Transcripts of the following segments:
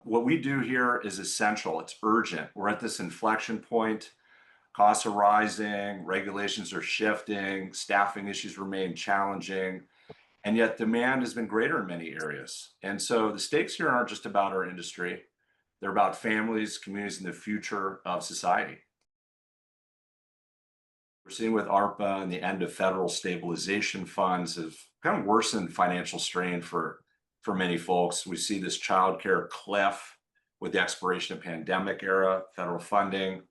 What we do here is essential. It's urgent. We're at this inflection point. Costs are rising, regulations are shifting, staffing issues remain challenging, and yet demand has been greater in many areas. And so the stakes here aren't just about our industry, they're about families, communities, and the future of society. We're seeing with ARPA and the end of federal stabilization funds have kind of worsened financial strain for many folks. We see this childcare cliff with the expiration of pandemic era federal funding.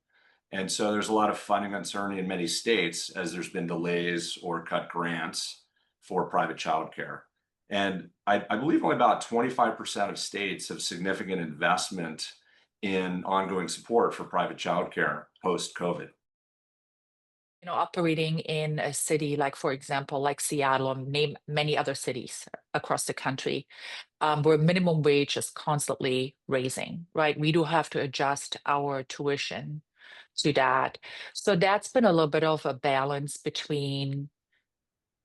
And so there's a lot of funding uncertainty in many states as there's been delays or cut grants for private childcare. And I believe only about 25% of states have significant investment in ongoing support for private childcare post COVID. Operating in a city like, for example, like Seattle, and name many other cities across the country, where minimum wage is constantly raising, right? We do have to adjust our tuition to that. So that's been a little bit of a balance between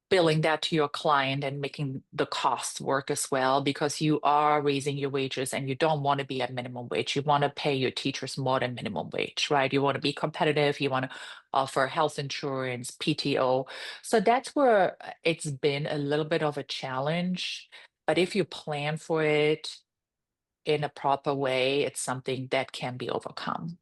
billing that to your client and making the costs work as well, because you are raising your wages and you don't want to be at minimum wage. You want to pay your teachers more than minimum wage, right? You want to be competitive. You want to offer health insurance, PTO. So that's where it's been a little bit of a challenge. But if you plan for it in a proper way, it's something that can be overcome.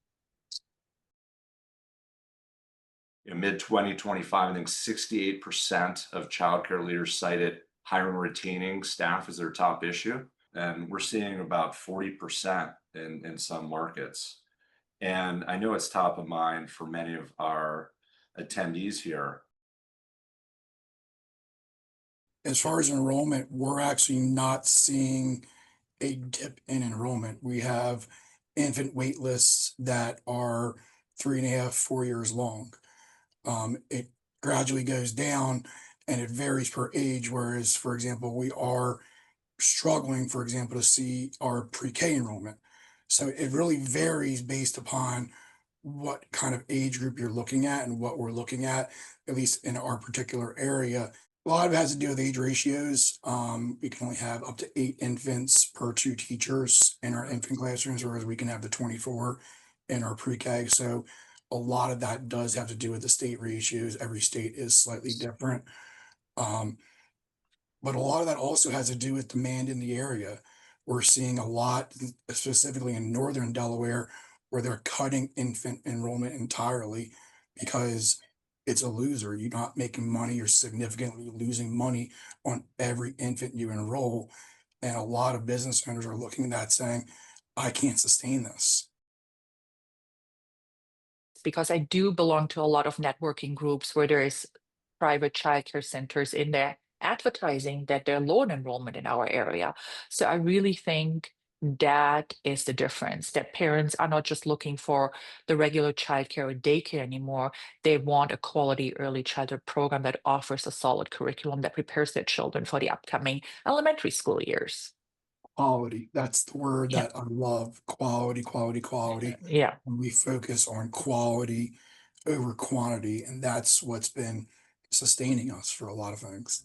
In mid 2025, I think 68% of childcare leaders cited hiring and retaining staff as their top issue. And we're seeing about 40% in some markets. And I know it's top of mind for many of our attendees here. As far as enrollment, we're actually not seeing a dip in enrollment. We have infant wait lists that are 3.5, 4 years long. It gradually goes down and it varies per age. Whereas, for example, we are struggling, for example, to see our pre-K enrollment. So it really varies based upon what kind of age group you're looking at and what we're looking at least in our particular area. A lot of it has to do with age ratios. We can only have up to 8 infants per 2 teachers in our infant classrooms, whereas we can have the 24 in our pre-K. So a lot of that does have to do with the state ratios. Every state is slightly different. Um, but a lot of that also has to do with demand in the area. We're seeing a lot, specifically in northern Delaware, where they're cutting infant enrollment entirely because it's a loser. You're not making money, you're significantly losing money on every infant you enroll. And a lot of business owners are looking at that saying, I can't sustain this. Because I do belong to a lot of networking groups where there is private childcare centers in there advertising that they're low in enrollment in our area. So I really think that is the difference, that parents are not just looking for the regular childcare or daycare anymore. They want a quality early childhood program that offers a solid curriculum that prepares their children for the upcoming elementary school years. Quality, that's the word Yeah. that I love. Quality, quality, quality. Yeah. And we focus on quality over quantity, and that's what's been sustaining us for a lot of things.